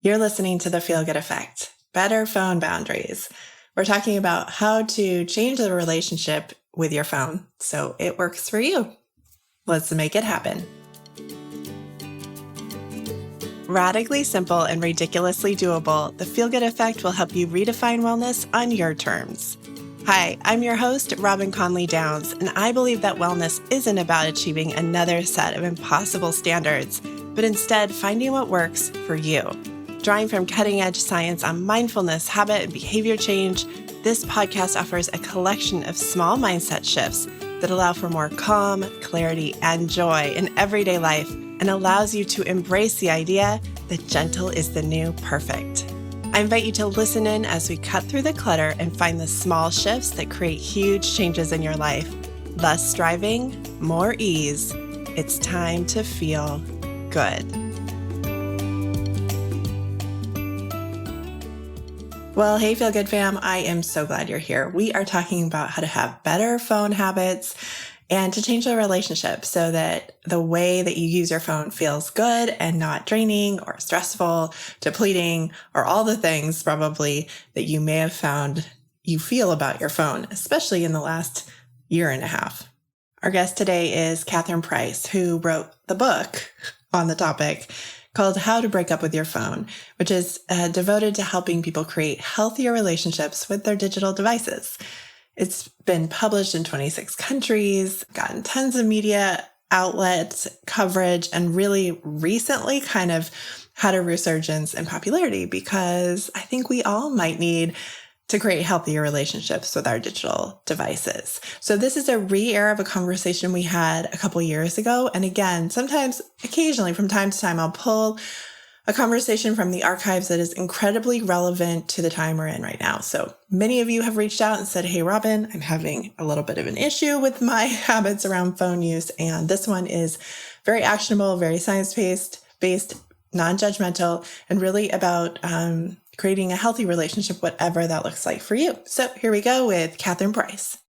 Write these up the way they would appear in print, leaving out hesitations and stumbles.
You're listening to The Feel Good Effect, Better Phone Boundaries. We're talking about how to change the relationship with your phone so it works for you. Let's make it happen. Radically simple and ridiculously doable, The Feel Good Effect will help you redefine wellness on your terms. Hi, I'm your host, Robin Conley Downs, and I believe that wellness isn't about achieving another set of impossible standards, but instead finding what works for you. Drawing from cutting-edge science on mindfulness, habit, and behavior change, this podcast offers a collection of small mindset shifts that allow for more calm, clarity, and joy in everyday life and allows you to embrace the idea that gentle is the new perfect. I invite you to listen in as we cut through the clutter and find the small shifts that create huge changes in your life. Less striving, more ease. It's time to feel good. Well, hey, Feel Good fam. I am so glad you're here. We are talking about how to have better phone habits and to change the relationship so that the way that you use your phone feels good and not draining or stressful, depleting, or all the things probably that you may have found you feel about your phone, especially in the last year and a half. Our guest today is Catherine Price, who wrote the book on the topic called How to Break Up with Your Phone, which is devoted to helping people create healthier relationships with their digital devices. It's been published in 26 countries, gotten tons of media outlets coverage, and really recently kind of had a resurgence in popularity because I think we all might need to create healthier relationships with our digital devices. So this is a re-air of a conversation we had a couple years ago. And again, occasionally from time to time, I'll pull a conversation from the archives that is incredibly relevant to the time we're in right now. So many of you have reached out and said, hey, Robin, I'm having a little bit of an issue with my habits around phone use. And this one is very actionable, very science-based, non-judgmental, and really about creating a healthy relationship, whatever that looks like for you. So here we go with Catherine Price.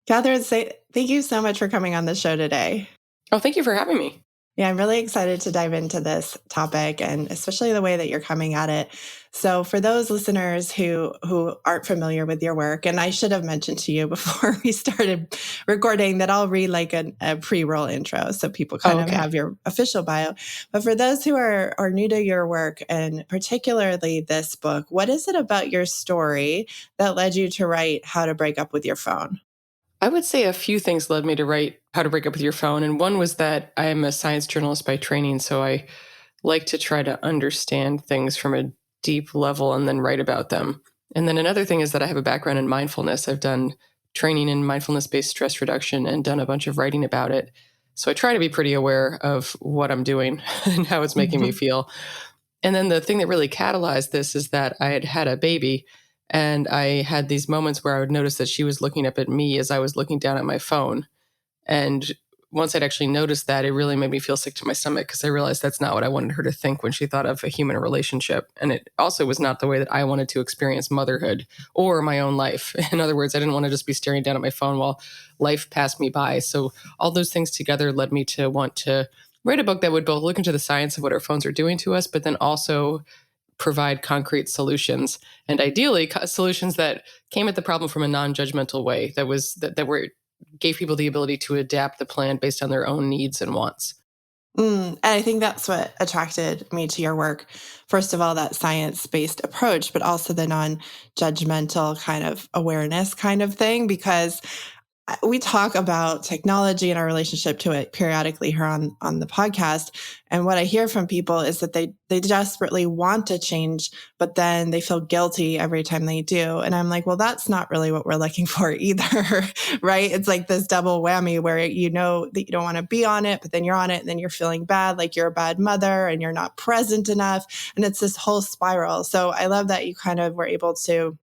Catherine, thank you so much for coming on the show today. Oh, thank you for having me. Yeah, I'm really excited to dive into this topic and especially the way that you're coming at it. So for those listeners who aren't familiar with your work, and I should have mentioned to you before we started recording that I'll read like a pre-roll intro so people kind of have your official bio. But for those who are new to your work and particularly this book, what is it about your story that led you to write How to Break Up with Your Phone? I would say a few things led me to write How to Break Up with Your Phone. And one was that I am a science journalist by training, so I like to try to understand things from a deep level and then write about them. And then another thing is that I have a background in mindfulness. I've done training in mindfulness-based stress reduction and done a bunch of writing about it. So I try to be pretty aware of what I'm doing and how it's making me feel. And then the thing that really catalyzed this is that I had had a baby. And I had these moments where I would notice that she was looking up at me as I was looking down at my phone. And once I'd actually noticed that, it really made me feel sick to my stomach because I realized that's not what I wanted her to think when she thought of a human relationship. And it also was not the way that I wanted to experience motherhood or my own life. In other words, I didn't want to just be staring down at my phone while life passed me by. So all those things together led me to want to write a book that would both look into the science of what our phones are doing to us, but then also provide concrete solutions, and ideally solutions that came at the problem from a non-judgmental way that gave people the ability to adapt the plan based on their own needs and wants. And I think that's what attracted me to your work. First of all, that science-based approach, but also the non-judgmental kind of awareness kind of thing, because we talk about technology and our relationship to it periodically here on the podcast. And what I hear from people is that they desperately want to change, but then they feel guilty every time they do. And I'm like, well, that's not really what we're looking for either, right? It's like this double whammy where you know that you don't want to be on it, but then you're on it and then you're feeling bad, like you're a bad mother and you're not present enough. And it's this whole spiral. So I love that you kind of were able to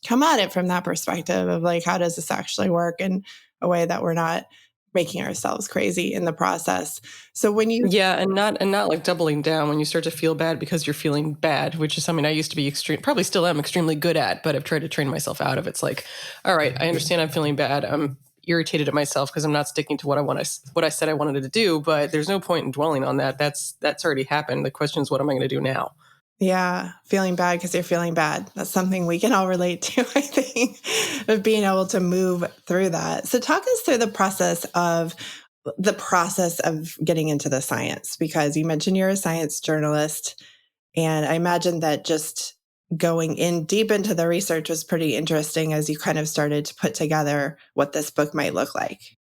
come at it from that perspective of like, how does this actually work in a way that we're not making ourselves crazy in the process. So when you... Yeah, and not like doubling down when you start to feel bad because you're feeling bad, which is something I used to be probably still am extremely good at, but I've tried to train myself out of. It's like, all right, I understand I'm feeling bad. I'm irritated at myself because I'm not sticking to what I said I wanted to do, but there's no point in dwelling on that. That's already happened. The question is, what am I going to do now? Yeah, feeling bad because you're feeling bad. That's something we can all relate to, I think, of being able to move through that. So talk us through the process of getting into the science, because you mentioned you're a science journalist, and I imagine that just going in deep into the research was pretty interesting as you kind of started to put together what this book might look like.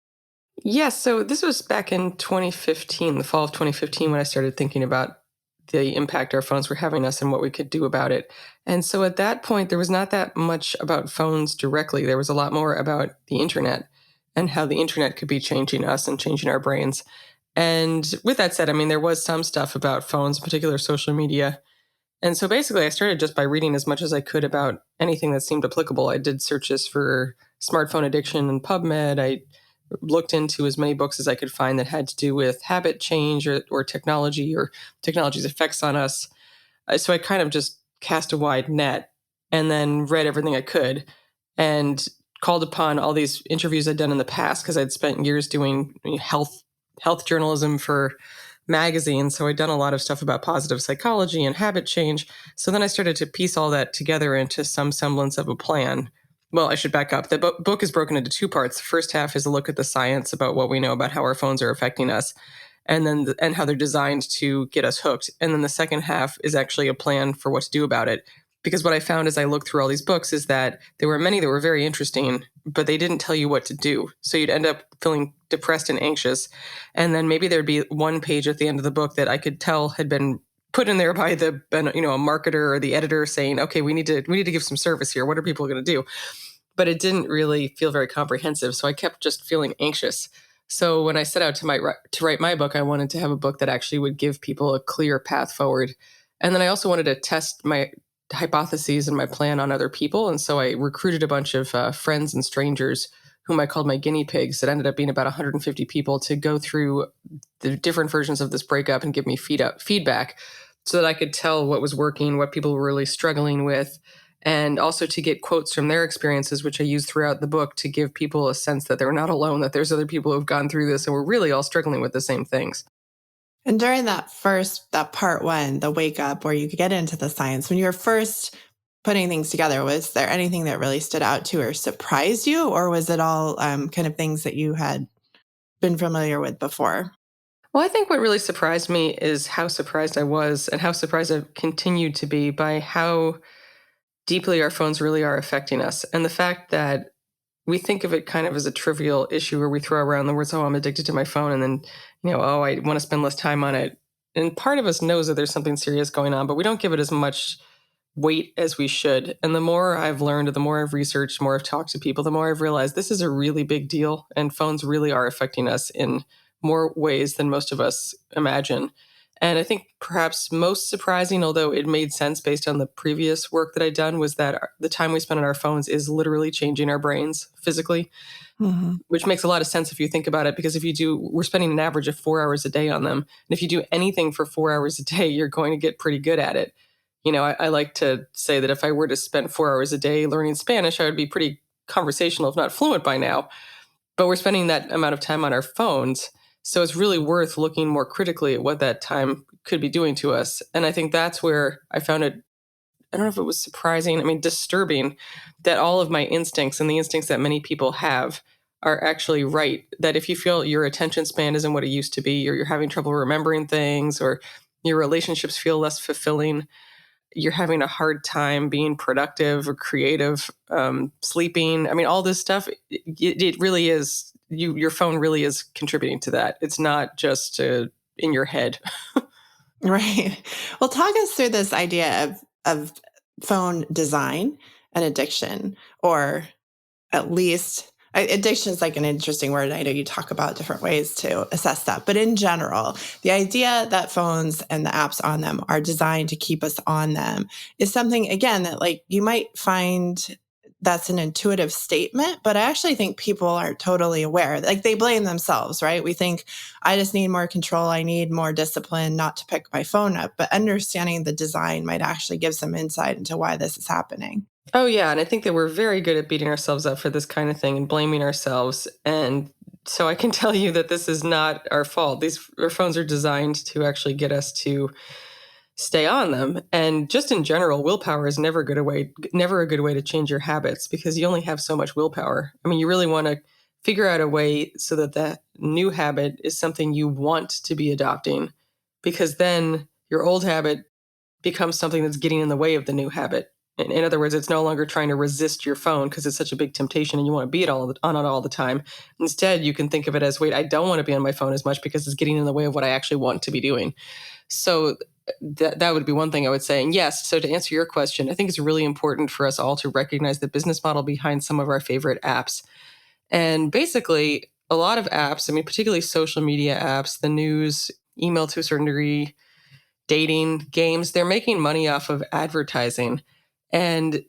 Yes, so this was back in 2015, the fall of 2015, when I started thinking about the impact our phones were having us and what we could do about it. And so at that point, there was not that much about phones directly. There was a lot more about the internet and how the internet could be changing us and changing our brains. And with that said, I mean, there was some stuff about phones, in particular social media. And so basically, I started just by reading as much as I could about anything that seemed applicable. I did searches for smartphone addiction and PubMed. I looked into as many books as I could find that had to do with habit change or technology or technology's effects on us. So I kind of just cast a wide net and then read everything I could and called upon all these interviews I'd done in the past because I'd spent years doing health journalism for magazines. So I'd done a lot of stuff about positive psychology and habit change. So then I started to piece all that together into some semblance of a plan. Well, I should back up. The book is broken into two parts. The first half is a look at the science about what we know about how our phones are affecting us, and then and how they're designed to get us hooked. And then the second half is actually a plan for what to do about it. Because what I found as I looked through all these books is that there were many that were very interesting, but they didn't tell you what to do. So you'd end up feeling depressed and anxious. And then maybe there'd be one page at the end of the book that I could tell had been put in there by a marketer or the editor saying, okay, we need to give some service here. What are people going to do? But it didn't really feel very comprehensive. So I kept just feeling anxious. So when I set out to write my book, I wanted to have a book that actually would give people a clear path forward. And then I also wanted to test my hypotheses and my plan on other people. And so I recruited a bunch of friends and strangers whom I called my guinea pigs. It ended up being about 150 people to go through the different versions of this breakup and give me feedback so that I could tell what was working, what people were really struggling with, and also to get quotes from their experiences, which I use throughout the book to give people a sense that they're not alone, that there's other people who've gone through this and we're really all struggling with the same things. And during that part one, the wake up where you get into the science, when you were first putting things together, was there anything that really stood out to or surprised you? Or was it all kind of things that you had been familiar with before? Well, I think what really surprised me is how surprised I was and how surprised I've continued to be by how deeply our phones really are affecting us. And the fact that we think of it kind of as a trivial issue where we throw around the words, oh, I'm addicted to my phone. And then, oh, I want to spend less time on it. And part of us knows that there's something serious going on, but we don't give it as much weight as we should. And the more I've learned, the more I've researched, the more I've talked to people, the more I've realized this is a really big deal. And phones really are affecting us in more ways than most of us imagine. And I think perhaps most surprising, although it made sense based on the previous work that I'd done, was that the time we spend on our phones is literally changing our brains physically, Hmm. which makes a lot of sense if you think about it, because we're spending an average of 4 hours a day on them. And if you do anything for 4 hours a day, you're going to get pretty good at it. I like to say that if I were to spend 4 hours a day learning Spanish, I would be pretty conversational, if not fluent by now. But we're spending that amount of time on our phones. So it's really worth looking more critically at what that time could be doing to us. And I think that's where I found it, I don't know if it was surprising, I mean, disturbing that all of my instincts and the instincts that many people have are actually right. That if you feel your attention span isn't what it used to be, or you're having trouble remembering things, or your relationships feel less fulfilling, you're having a hard time being productive or creative, sleeping. I mean, all this stuff, it really is, your phone really is contributing to that. It's not just in your head. Right. Well, talk us through this idea of phone design and addiction, or at least addiction is like an interesting word. I know you talk about different ways to assess that, but in general, the idea that phones and the apps on them are designed to keep us on them is something, again, that like you might find that's an intuitive statement, but I actually think people are totally aware. Like they blame themselves, right? We think I just need more control. I need more discipline not to pick my phone up, but understanding the design might actually give some insight into why this is happening. Oh, yeah. And I think that we're very good at beating ourselves up for this kind of thing and blaming ourselves. And so I can tell you that this is not our fault. Our phones are designed to actually get us to stay on them. And just in general, willpower is never a good way to change your habits, because you only have so much willpower. I mean, you really want to figure out a way so that that new habit is something you want to be adopting, because then your old habit becomes something that's getting in the way of the new habit. In other words, it's no longer trying to resist your phone because it's such a big temptation and you want to be on it all the time. Instead, you can think of it as, wait, I don't want to be on my phone as much because it's getting in the way of what I actually want to be doing. So that would be one thing I would say. And yes, so to answer your question, I think it's really important for us all to recognize the business model behind some of our favorite apps. And basically, a lot of apps, I mean, particularly social media apps, the news, email to a certain degree, dating, games, they're making money off of advertising. And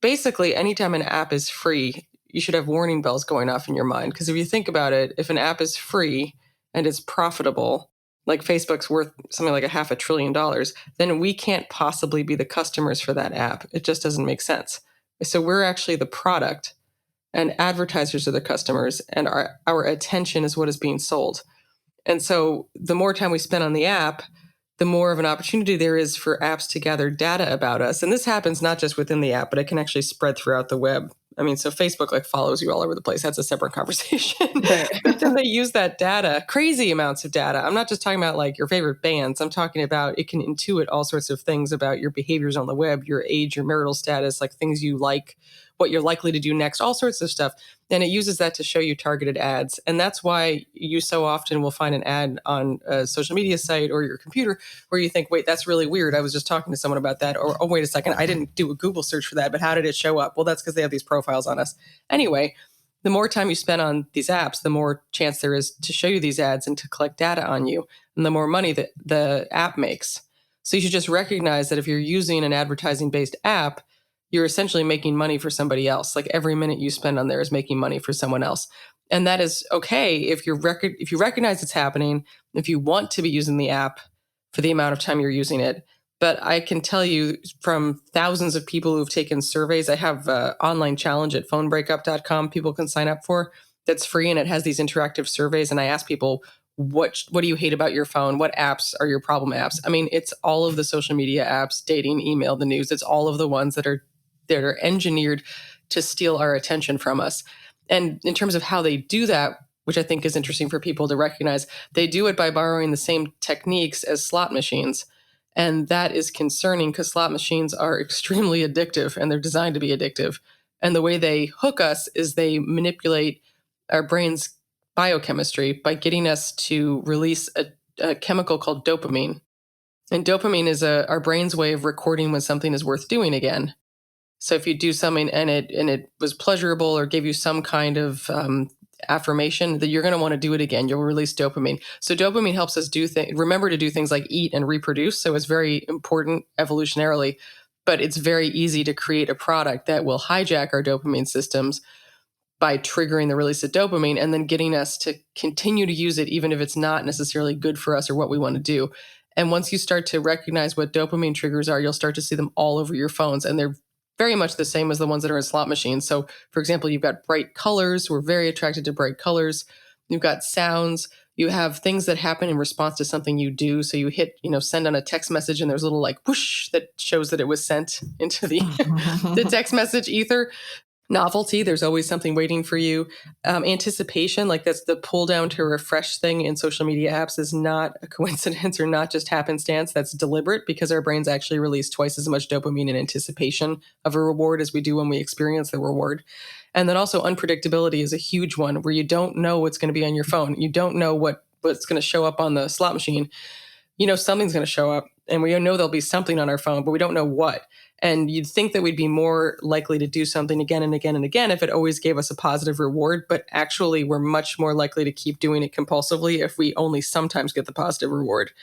basically, anytime an app is free, you should have warning bells going off in your mind. Because if you think about it, if an app is free and it's profitable, like Facebook's worth something like $500 billion, then we can't possibly be the customers for that app. It just doesn't make sense. So we're actually the product, and advertisers are the customers, and our attention is what is being sold. And so the more time we spend on the app, the more of an opportunity there is for apps to gather data about us. And this happens not just within the app, but it can actually spread throughout the web. I mean, so Facebook like follows you all over the place. That's a separate conversation. Right. But then they use that data, crazy amounts of data. I'm not just talking about like your favorite bands. I'm talking about it can intuit all sorts of things about your behaviors on the web, your age, your marital status, like things you like, what you're likely to do next, all sorts of stuff. And it uses that to show you targeted ads. And that's why you so often will find an ad on a social media site or your computer where you think, wait, that's really weird. I was just talking to someone about that. Or, oh, wait a second, I didn't do a Google search for that, but how did it show up? Well, that's because they have these profiles on us. Anyway, the more time you spend on these apps, the more chance there is to show you these ads and to collect data on you, and the more money that the app makes. So you should just recognize that if you're using an advertising-based app, you're essentially making money for somebody else. Like every minute you spend on there is making money for someone else. And that is okay if you recognize it's happening, if you want to be using the app for the amount of time you're using it. But I can tell you from thousands of people who've taken surveys, I have an online challenge at phonebreakup.com people can sign up for that's free, and it has these interactive surveys. And I ask people, what do you hate about your phone? What apps are your problem apps? I mean, it's all of the social media apps, dating, email, the news. It's all of the ones that are engineered to steal our attention from us. And in terms of how they do that, which I think is interesting for people to recognize, they do it by borrowing the same techniques as slot machines. And that is concerning because slot machines are extremely addictive, and they're designed to be addictive. And the way they hook us is they manipulate our brain's biochemistry by getting us to release a chemical called dopamine. And dopamine is our brain's way of recording when something is worth doing again. So if you do something and it was pleasurable or gave you some kind of affirmation, that you're going to want to do it again. You'll release dopamine. So dopamine helps us remember to do things like eat and reproduce. So it's very important evolutionarily, but it's very easy to create a product that will hijack our dopamine systems by triggering the release of dopamine and then getting us to continue to use it, even if it's not necessarily good for us or what we want to do. And once you start to recognize what dopamine triggers are, you'll start to see them all over your phones. And they're very much the same as the ones that are in slot machines. So, for example, you've got bright colors. We're very attracted to bright colors. You've got sounds. You have things that happen in response to something you do. So you hit, send on a text message, and there's a little like whoosh that shows that it was sent into the the text message ether. Novelty, there's always something waiting for you. Anticipation, like that's the pull down to refresh thing in social media apps, is not a coincidence or not just happenstance. That's deliberate because our brains actually release twice as much dopamine in anticipation of a reward as we do when we experience the reward. And then also unpredictability is a huge one where you don't know what's going to be on your phone. You don't know what's going to show up on the slot machine. Something's going to show up, and we know there'll be something on our phone, but we don't know what. And you'd think that we'd be more likely to do something again and again and again if it always gave us a positive reward. But actually, we're much more likely to keep doing it compulsively if we only sometimes get the positive reward.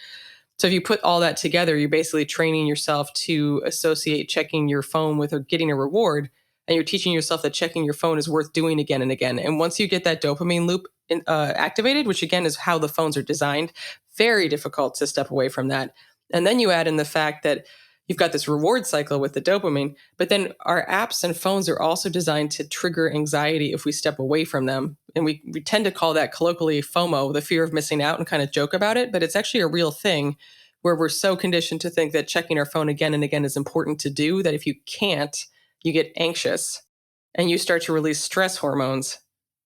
So if you put all that together, you're basically training yourself to associate checking your phone with getting a reward. And you're teaching yourself that checking your phone is worth doing again and again. And once you get that dopamine loop activated, which again is how the phones are designed, very difficult to step away from that. And then you add in the fact that you've got this reward cycle with the dopamine, but then our apps and phones are also designed to trigger anxiety if we step away from them. And we tend to call that colloquially FOMO, the fear of missing out, and kind of joke about it, but it's actually a real thing where we're so conditioned to think that checking our phone again and again is important to do, that if you can't, you get anxious and you start to release stress hormones,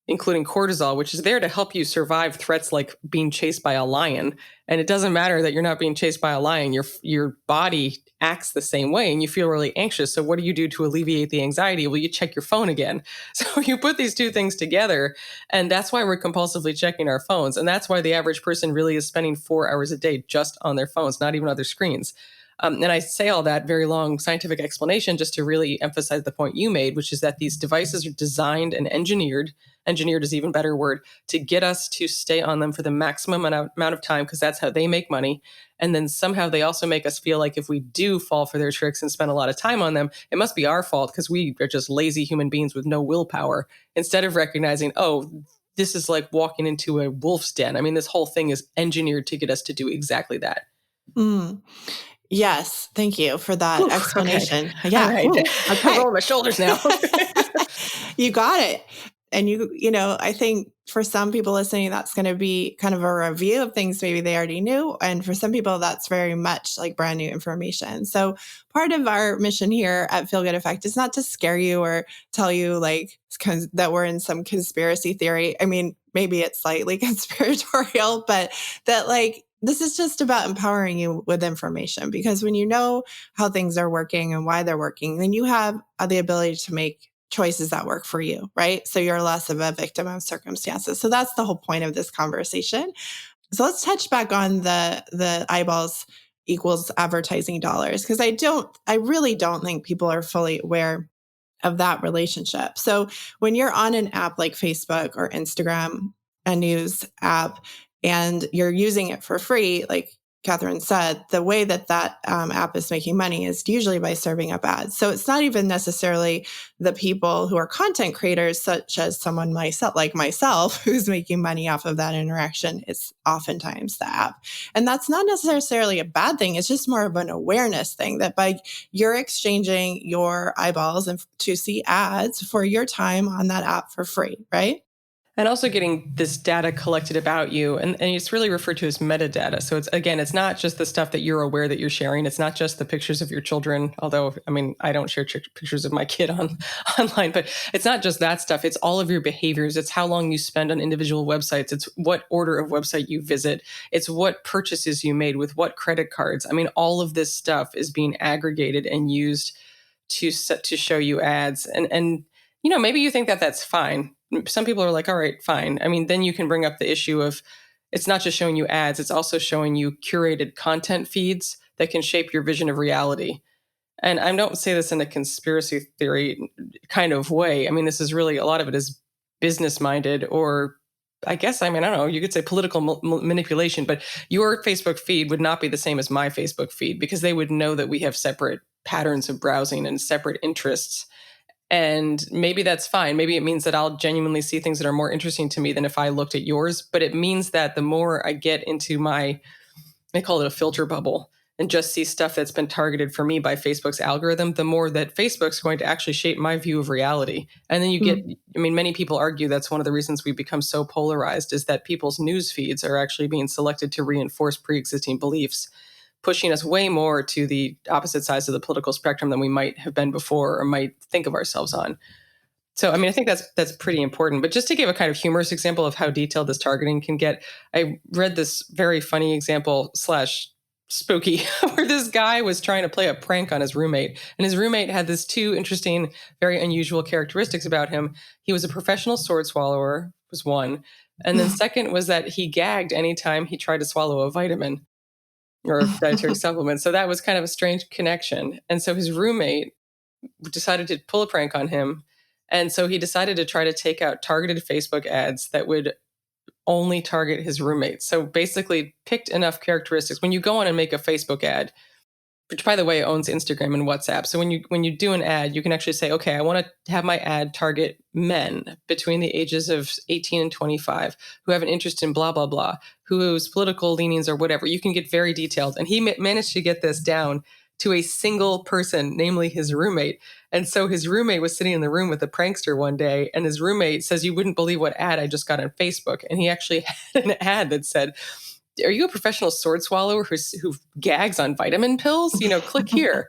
including cortisol, which is there to help you survive threats like being chased by a lion. And it doesn't matter that you're not being chased by a lion. Your body acts the same way and you feel really anxious. So what do you do to alleviate the anxiety? Well, you check your phone again. So you put these two things together, and that's why we're compulsively checking our phones. And that's why the average person really is spending 4 hours a day just on their phones, not even other screens. And I say all that very long scientific explanation just to really emphasize the point you made, which is that these devices are designed and engineered is even better word, to get us to stay on them for the maximum amount of time, because that's how they make money. And then somehow they also make us feel like if we do fall for their tricks and spend a lot of time on them, it must be our fault because we are just lazy human beings with no willpower, instead of recognizing, oh, this is like walking into a wolf's den. I mean, this whole thing is engineered to get us to do exactly that. Yes. Thank you for that explanation. Okay. Yeah. All right. Okay. I'm rolling my shoulders now. You got it. And I think for some people listening, that's going to be kind of a review of things maybe they already knew. And for some people, that's very much like brand new information. So part of our mission here at Feel Good Effect is not to scare you or tell you like that we're in some conspiracy theory. I mean, maybe it's slightly conspiratorial, but that like, this is just about empowering you with information, because when you know how things are working and why they're working, then you have the ability to make choices that work for you, right? So you're less of a victim of circumstances. So that's the whole point of this conversation. So let's touch back on the eyeballs equals advertising dollars, because I really don't think people are fully aware of that relationship. So when you're on an app like Facebook or Instagram, a news app, and you're using it for free, like Catherine said, the way that app is making money is usually by serving up ads. So it's not even necessarily the people who are content creators, such as someone like myself, who's making money off of that interaction. It's oftentimes the app. And that's not necessarily a bad thing. It's just more of an awareness thing, that by you're exchanging your eyeballs and to see ads for your time on that app for free, right? And also getting this data collected about you. And it's really referred to as metadata. So it's not just the stuff that you're aware that you're sharing. It's not just the pictures of your children. Although, I mean, I don't share pictures of my kid online, but it's not just that stuff. It's all of your behaviors. It's how long you spend on individual websites. It's what order of website you visit. It's what purchases you made with what credit cards. I mean, all of this stuff is being aggregated and used to show you ads. And maybe you think that that's fine. Some people are like, all right, fine. I mean, then you can bring up the issue of it's not just showing you ads, it's also showing you curated content feeds that can shape your vision of reality. And I don't say this in a conspiracy theory kind of way. I mean, this is really, a lot of it is business minded, or I guess, I don't know, you could say political manipulation, but your Facebook feed would not be the same as my Facebook feed, because they would know that we have separate patterns of browsing and separate interests. And maybe that's fine. Maybe it means that I'll genuinely see things that are more interesting to me than if I looked at yours. But it means that the more I get into they call it a filter bubble, and just see stuff that's been targeted for me by Facebook's algorithm, the more that Facebook's going to actually shape my view of reality. And then you get, many people argue that's one of the reasons we become so polarized, is that people's news feeds are actually being selected to reinforce pre-existing beliefs, pushing us way more to the opposite sides of the political spectrum than we might have been before or might think of ourselves on. So, I think that's pretty important. But just to give a kind of humorous example of how detailed this targeting can get, I read this very funny example / spooky where this guy was trying to play a prank on his roommate. And his roommate had this two interesting, very unusual characteristics about him. He was a professional sword swallower, was one. And then second was that he gagged anytime he tried to swallow a vitamin or dietary supplements. So that was kind of a strange connection. And so his roommate decided to pull a prank on him. And so he decided to try to take out targeted Facebook ads that would only target his roommate. So basically picked enough characteristics. When you go on and make a Facebook ad, which by the way owns Instagram and WhatsApp. So when you do an ad, you can actually say, okay, I want to have my ad target men between the ages of 18 and 25 who have an interest in blah, blah, blah, whose political leanings or whatever. You can get very detailed. And he managed to get this down to a single person, namely his roommate. And so his roommate was sitting in the room with the prankster one day, and his roommate says, you wouldn't believe what ad I just got on Facebook. And he actually had an ad that said, are you a professional sword swallower who gags on vitamin pills? Click here.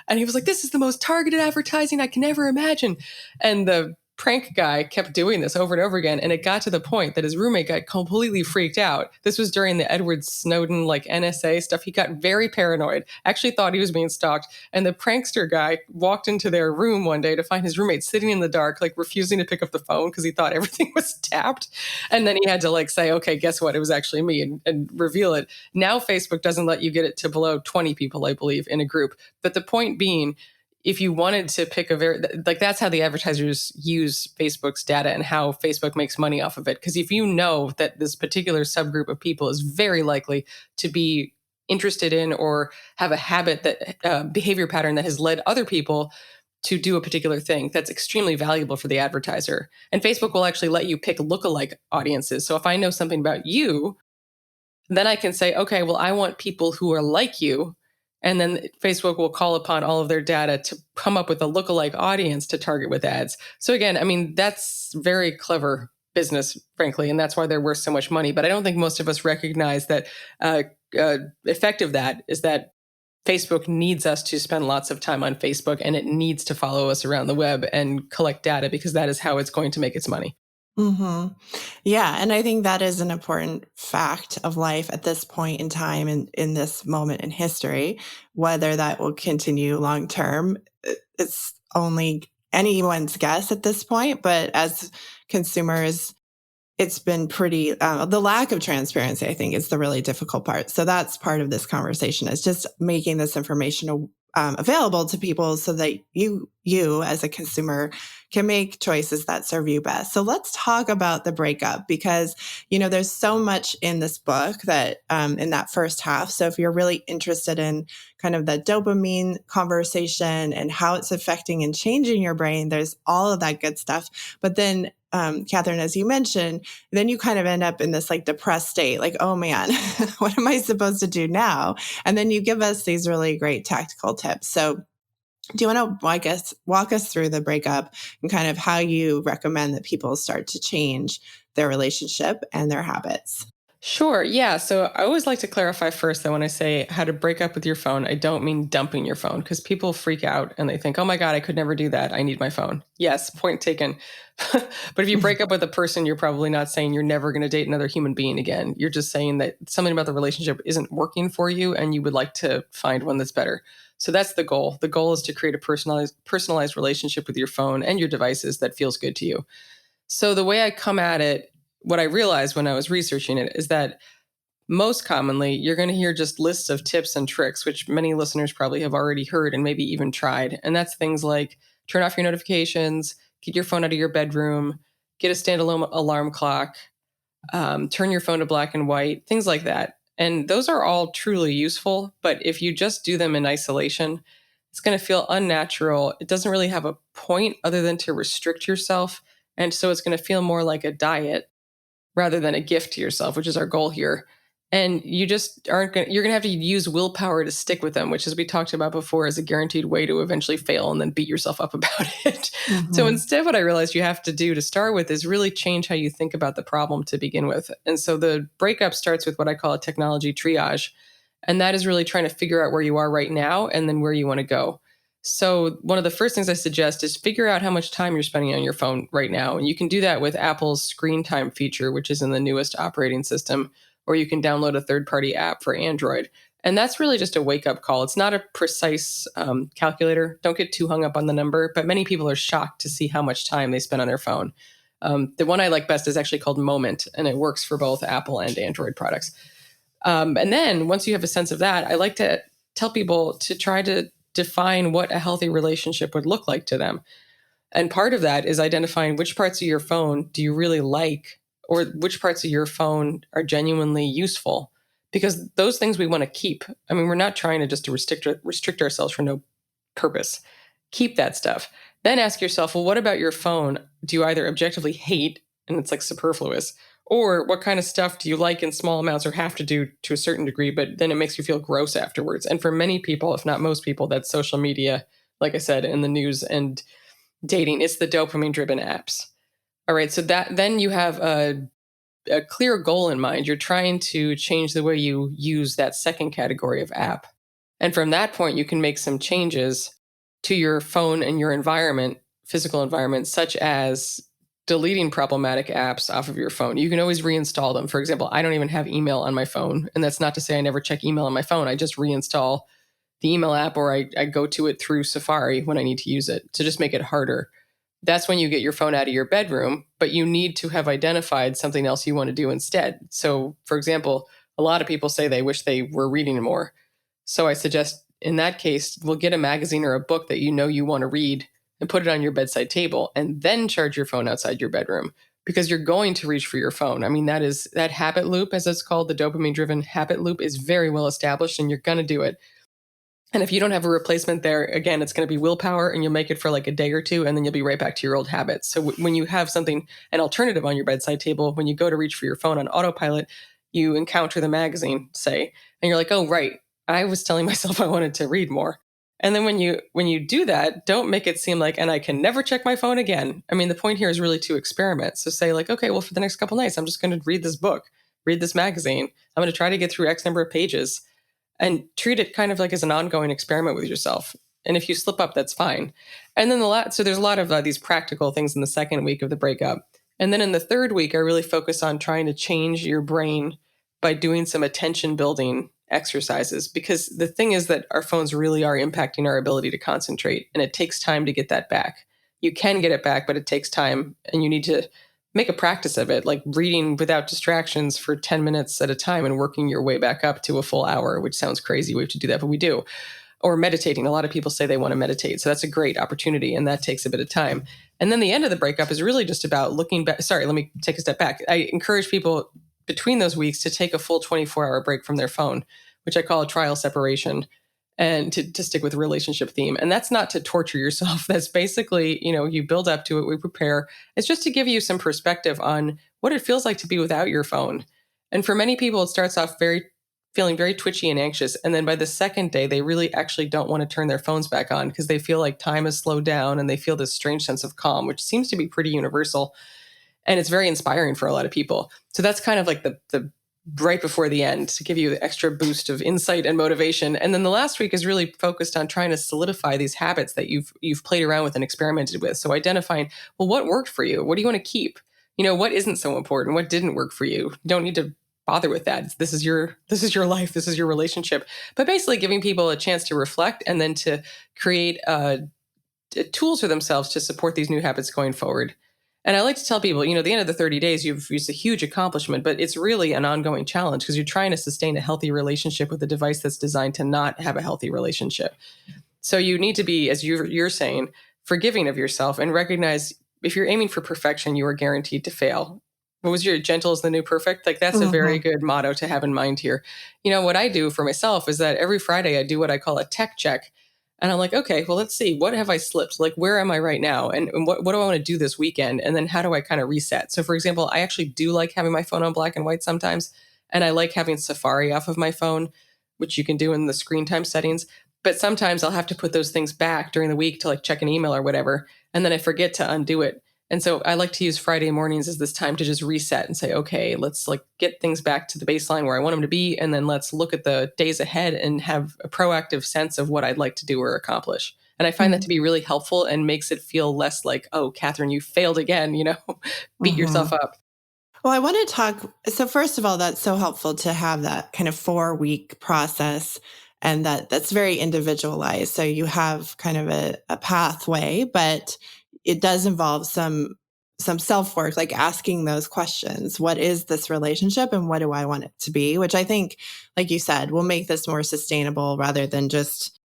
And he was like, this is the most targeted advertising I can ever imagine. And the prank guy kept doing this over and over again. And it got to the point that his roommate got completely freaked out. This was during the Edward Snowden, NSA stuff. He got very paranoid, actually thought he was being stalked. And the prankster guy walked into their room one day to find his roommate sitting in the dark, refusing to pick up the phone because he thought everything was tapped. And then he had to say, okay, guess what? It was actually me, and reveal it. Now Facebook doesn't let you get it to below 20 people, I believe, in a group. But the point being, if you wanted to pick that's how the advertisers use Facebook's data and how Facebook makes money off of it. Because if you know that this particular subgroup of people is very likely to be interested in or have a habit that behavior pattern that has led other people to do a particular thing, that's extremely valuable for the advertiser. And Facebook will actually let you pick lookalike audiences. So if I know something about you, then I can say, okay, well, I want people who are like you. And then Facebook will call upon all of their data to come up with a lookalike audience to target with ads. So again, that's very clever business, frankly, and that's why they're worth so much money. But I don't think most of us recognize that effect of that is that Facebook needs us to spend lots of time on Facebook, and it needs to follow us around the web and collect data, because that is how it's going to make its money. Mm-hmm. Yeah. And I think that is an important fact of life at this point in time and in this moment in history. Whether that will continue long term, it's only anyone's guess at this point. But as consumers, it's been pretty, the lack of transparency, I think, is the really difficult part. So that's part of this conversation, is just making this information available to people so that you as a consumer can make choices that serve you best. So let's talk about the breakup, because, there's so much in this book that in that first half. So if you're really interested in kind of the dopamine conversation and how it's affecting and changing your brain, there's all of that good stuff. But then, Catherine, as you mentioned, then you kind of end up in this depressed state, oh man, what am I supposed to do now? And then you give us these really great tactical tips. So do you want to walk us through the breakup and kind of how you recommend that people start to change their relationship and their habits? Sure. Yeah. So I always like to clarify first that when I say how to break up with your phone, I don't mean dumping your phone, because people freak out and they think, oh my God, I could never do that. I need my phone. Yes, point taken. But if you break up with a person, you're probably not saying you're never going to date another human being again. You're just saying that something about the relationship isn't working for you and you would like to find one that's better. So that's the goal. The goal is to create a personalized relationship with your phone and your devices that feels good to you. So the way I come at it, what I realized when I was researching it, is that most commonly you're going to hear just lists of tips and tricks, which many listeners probably have already heard and maybe even tried. And that's things like turn off your notifications, get your phone out of your bedroom, get a standalone alarm clock, turn your phone to black and white, things like that. And those are all truly useful. But if you just do them in isolation, it's going to feel unnatural. It doesn't really have a point other than to restrict yourself. And so it's going to feel more like a diet rather than a gift to yourself, which is our goal here. And you just you're going to have to use willpower to stick with them, which, as we talked about before, is a guaranteed way to eventually fail and then beat yourself up about it. Mm-hmm. So instead, what I realized you have to do to start with is really change how you think about the problem to begin with. And so the breakup starts with what I call a technology triage. And that is really trying to figure out where you are right now and then where you want to go. So one of the first things I suggest is figure out how much time you're spending on your phone right now. And you can do that with Apple's screen time feature, which is in the newest operating system, or you can download a third-party app for Android. And that's really just a wake-up call. It's not a precise calculator. Don't get too hung up on the number, but many people are shocked to see how much time they spend on their phone. The one I like best is actually called Moment, and it works for both Apple and Android products. And then once you have a sense of that, I like to tell people to try to define what a healthy relationship would look like to them. And part of that is identifying which parts of your phone do you really like, or which parts of your phone are genuinely useful, because those things we want to keep. I mean, we're not trying to just restrict ourselves for no purpose. Keep that stuff. Then ask yourself, well, what about your phone do you either objectively hate, and it's superfluous, or what kind of stuff do you like in small amounts or have to do to a certain degree, but then it makes you feel gross afterwards? And for many people, if not most people, that's social media, like I said, in the news and dating. It's the dopamine-driven apps. All right, so that then you have a clear goal in mind. You're trying to change the way you use that second category of app. And from that point, you can make some changes to your phone and your environment, physical environment, such as deleting problematic apps off of your phone. You can always reinstall them. For example, I don't even have email on my phone. And that's not to say I never check email on my phone. I just reinstall the email app, or I go to it through Safari when I need to use it to just make it harder. That's when you get your phone out of your bedroom, but you need to have identified something else you want to do instead. So, for example, a lot of people say they wish they were reading more. So I suggest in that case, we'll get a magazine or a book that you know you want to read and put it on your bedside table, and then charge your phone outside your bedroom, because you're going to reach for your phone. I mean, that habit loop, as it's called, the dopamine driven habit loop, is very well established, and you're going to do it. And if you don't have a replacement there, again, it's going to be willpower, and you'll make it for like a day or two, and then you'll be right back to your old habits. So when you have an alternative on your bedside table, when you go to reach for your phone on autopilot, you encounter the magazine, say, and you're like, oh, right, I was telling myself I wanted to read more. And then when you do that, don't make it seem like, and I can never check my phone again. I mean, the point here is really to experiment. So say like, okay, well, for the next couple nights, I'm just going to read this book, read this magazine. I'm going to try to get through X number of pages, and treat it kind of like as an ongoing experiment with yourself. And if you slip up, that's fine. And then so there's a lot of these practical things in the second week of the breakup. And then in the third week, I really focus on trying to change your brain by doing some attention building exercises, because the thing is that our phones really are impacting our ability to concentrate, and it takes time to get that back. You can get it back, but it takes time, and you need to make a practice of it, like reading without distractions for 10 minutes at a time and working your way back up to a full hour, which sounds crazy. We have to do that, but we do. Or meditating. A lot of people say they want to meditate. So that's a great opportunity, and that takes a bit of time. And then the end of the breakup is really just about looking back. Sorry, let me take a step back. I encourage people between those weeks to take a full 24-hour break from their phone, which I call a trial separation, and to stick with the relationship theme. And that's not to torture yourself. That's basically, you build up to it, we prepare. It's just to give you some perspective on what it feels like to be without your phone. And for many people, it starts off feeling very twitchy and anxious. And then by the second day, they really actually don't want to turn their phones back on, because they feel like time has slowed down, and they feel this strange sense of calm, which seems to be pretty universal. And it's very inspiring for a lot of people. So that's kind of like the right before the end, to give you the extra boost of insight and motivation. And then the last week is really focused on trying to solidify these habits that you've played around with and experimented with. So identifying, well, what worked for you? What do you want to keep? What isn't so important? What didn't work for you? You don't need to bother with that. This is your life. This is your relationship. But basically giving people a chance to reflect, and then to create tools for themselves to support these new habits going forward. And I like to tell people, at the end of the 30 days, you've reached a huge accomplishment, but it's really an ongoing challenge, because you're trying to sustain a healthy relationship with a device that's designed to not have a healthy relationship. So you need to be, as you're saying, forgiving of yourself, and recognize if you're aiming for perfection, you are guaranteed to fail. What was your gentle is the new perfect? Like, that's a very good motto to have in mind here. What I do for myself is that every Friday I do what I call a tech check. And I'm like, okay, well, let's see. What have I slipped? Like, where am I right now? And what do I want to do this weekend? And then how do I kind of reset? So, for example, I actually do like having my phone on black and white sometimes. And I like having Safari off of my phone, which you can do in the screen time settings. But sometimes I'll have to put those things back during the week to like check an email or whatever. And then I forget to undo it. And so I like to use Friday mornings as this time to just reset and say, okay, let's like get things back to the baseline where I want them to be. And then let's look at the days ahead and have a proactive sense of what I'd like to do or accomplish. And I find that to be really helpful, and makes it feel less like, oh, Catherine, you failed again, beat yourself up. Well, I want to talk. So first of all, that's so helpful to have that kind of 4-week process, and that's very individualized. So you have kind of a pathway, but it does involve some self-work, like asking those questions. What is this relationship, and what do I want it to be? Which I think, like you said, will make this more sustainable, rather than just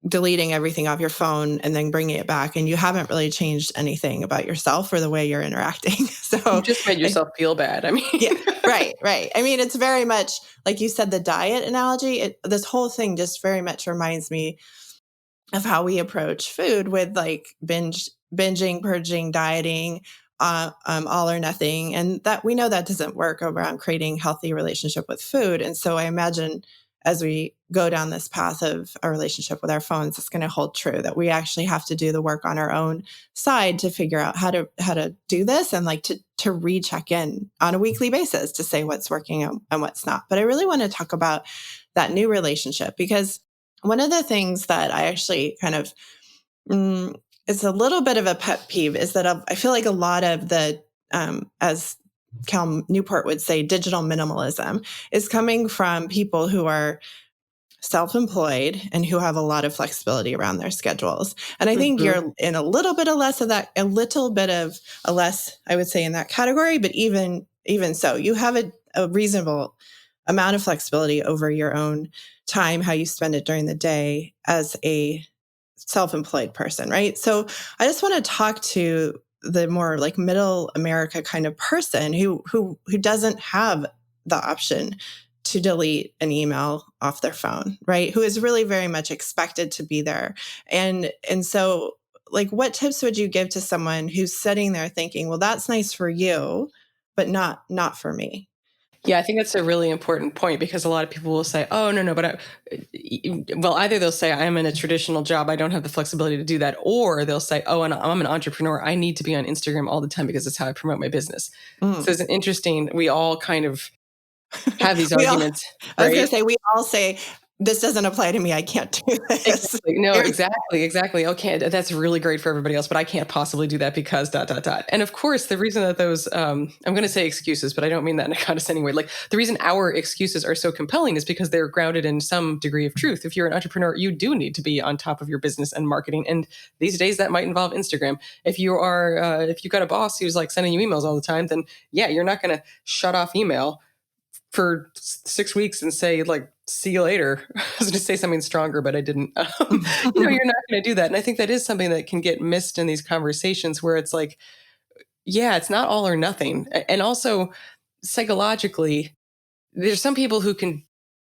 deleting everything off your phone and then bringing it back, and you haven't really changed anything about yourself or the way you're interacting. So you just made yourself feel bad. I mean, yeah, right. I mean, it's very much like you said, the diet analogy. This whole thing just very much reminds me of how we approach food, with like binging, purging, dieting, all or nothing. And that we know that doesn't work around creating healthy relationship with food. And so I imagine as we go down this path of a relationship with our phones, it's going to hold true that we actually have to do the work on our own side to figure out how to do this, and like to recheck in on a weekly basis to say what's working and what's not. But I really want to talk about that new relationship, because one of the things that I actually kind of, it's a little bit of a pet peeve, is that I feel like a lot of the, as Cal Newport would say, digital minimalism is coming from people who are self-employed and who have a lot of flexibility around their schedules. And I think you're in a little bit of less of that, a little bit of a less, I would say, in that category. But even so, you have a reasonable amount of flexibility over your own time, how you spend it during the day as a self-employed person, right? So I just want to talk to the more like middle America kind of person who doesn't have the option to delete an email off their phone, right? Who is really very much expected to be there. And so like, what tips would you give to someone who's sitting there thinking, well, that's nice for you, but not for me? Yeah, I think that's a really important point, because a lot of people will say, oh, no, but well, either they'll say I'm in a traditional job, I don't have the flexibility to do that. Or they'll say, oh, and I'm an entrepreneur, I need to be on Instagram all the time because it's how I promote my business. So it's an interesting, we all kind of have these arguments, I was going right? to say, we all say, this doesn't apply to me, I can't do this. Exactly. No, exactly. Okay, that's really great for everybody else, but I can't possibly do that because ... And of course, the reason that those, I'm going to say excuses, but I don't mean that in a condescending way. Like, the reason our excuses are so compelling is because they're grounded in some degree of truth. If you're an entrepreneur, you do need to be on top of your business and marketing. And these days that might involve Instagram. If you are, if you've got a boss who's like sending you emails all the time, then yeah, you're not going to shut off email for 6 weeks and say, like, see you later. I was going to say something stronger, but I didn't. You're not going to do that. And I think that is something that can get missed in these conversations, where it's like, yeah, it's not all or nothing. And also, psychologically, there's some people who can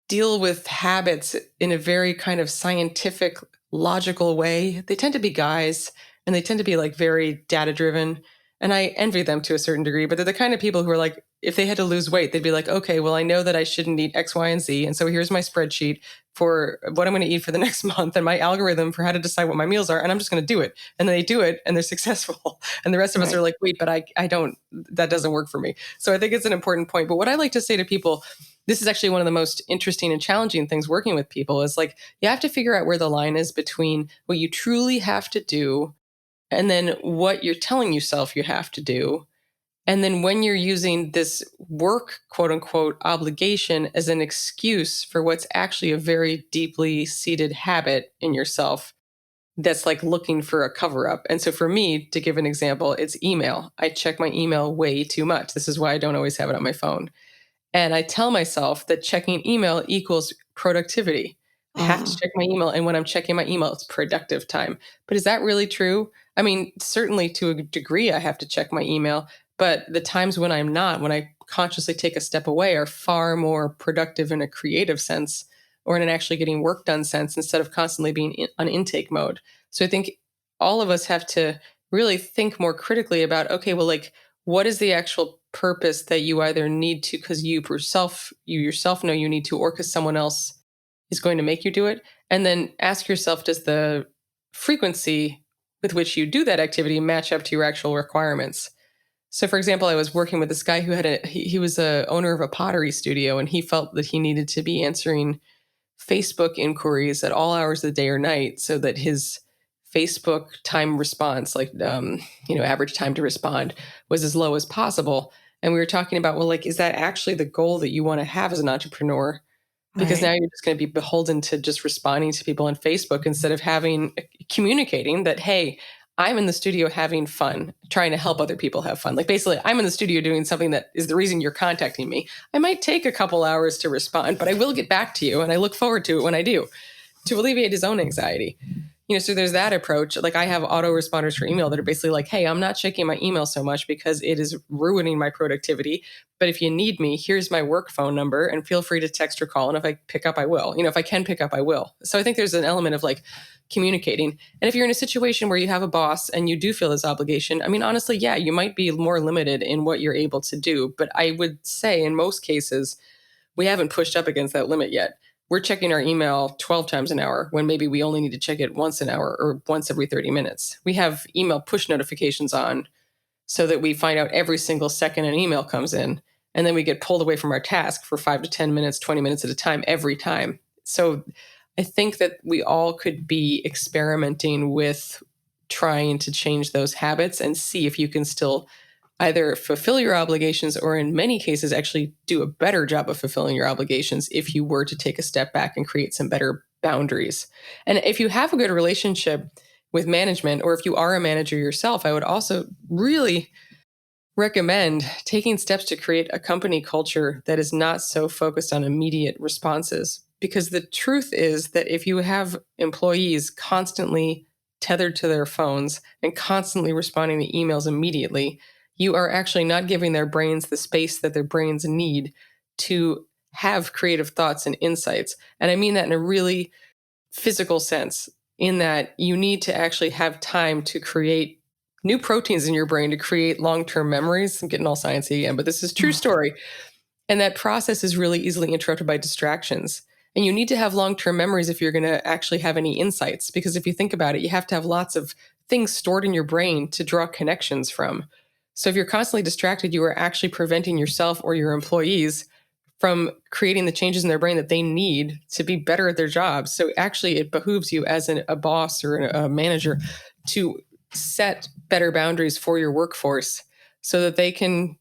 deal with habits in a very kind of scientific, logical way. They tend to be guys, and they tend to be like very data driven. And I envy them to a certain degree, but they're the kind of people who are like, if they had to lose weight, they'd be like, okay, well, I know that I shouldn't eat X, Y, and Z. And so here's my spreadsheet for what I'm going to eat for the next month, and my algorithm for how to decide what my meals are. And I'm just going to do it. And then they do it, and they're successful. And the rest of us are like, wait, but I don't, that doesn't work for me. So I think it's an important point. But what I like to say to people, this is actually one of the most interesting and challenging things working with people, is like, you have to figure out where the line is between what you truly have to do and then what you're telling yourself you have to do. And then when you're using this work, quote unquote, obligation as an excuse for what's actually a very deeply seated habit in yourself that's like looking for a cover up. And so for me, to give an example, it's email. I check my email way too much. This is why I don't always have it on my phone. And I tell myself that checking email equals productivity. I have to check my email. And when I'm checking my email, it's productive time. But is that really true? I mean, certainly to a degree, I have to check my email. But the times when I'm not, when I consciously take a step away, are far more productive in a creative sense, or in an actually getting work done sense, instead of constantly being on intake mode. So I think all of us have to really think more critically about, okay, well, like, what is the actual purpose that you either need to, because you yourself know you need to, or because someone else is going to make you do it? And then ask yourself, does the frequency with which you do that activity match up to your actual requirements? So, for example, I was working with this guy who he was a owner of a pottery studio, and he felt that he needed to be answering Facebook inquiries at all hours of the day or night, so that his Facebook time response, like, average time to respond, was as low as possible. And we were talking about, well, like, is that actually the goal that you want to have as an entrepreneur? Because now you're just going to be beholden to just responding to people on Facebook, instead of communicating that, hey, I'm in the studio having fun, trying to help other people have fun. Like, basically, I'm in the studio doing something that is the reason you're contacting me. I might take a couple hours to respond, but I will get back to you, and I look forward to it when I do, to alleviate his own anxiety. So there's that approach. Like, I have autoresponders for email that are basically like, hey, I'm not checking my email so much because it is ruining my productivity. But if you need me, here's my work phone number, and feel free to text or call. And if I pick up, I will. If I can pick up, I will. So I think there's an element of like communicating. And if you're in a situation where you have a boss and you do feel this obligation, I mean, honestly, yeah, you might be more limited in what you're able to do. But I would say in most cases, we haven't pushed up against that limit yet. we're checking our email 12 times an hour when maybe we only need to check it once an hour or once every 30 minutes. We have email push notifications on so that we find out every single second an email comes in. And then we get pulled away from our task for 5 to 10 minutes, 20 minutes at a time, every time. So I think that we all could be experimenting with trying to change those habits and see if you can still either fulfill your obligations or in many cases actually do a better job of fulfilling your obligations if you were to take a step back and create some better boundaries. And if you have a good relationship with management, or if you are a manager yourself, I would also really recommend taking steps to create a company culture that is not so focused on immediate responses. Because the truth is that if you have employees constantly tethered to their phones and constantly responding to emails immediately, you are actually not giving their brains the space that their brains need to have creative thoughts and insights. And I mean that in a really physical sense, in that you need to actually have time to create new proteins in your brain to create long-term memories. I'm getting all sciencey again, but this is true story. And that process is really easily interrupted by distractions. And you need to have long-term memories if you're going to actually have any insights. Because if you think about it, you have to have lots of things stored in your brain to draw connections from. So if you're constantly distracted, you are actually preventing yourself or your employees from creating the changes in their brain that they need to be better at their jobs. So actually, it behooves you as a boss or a manager to set better boundaries for your workforce so that they can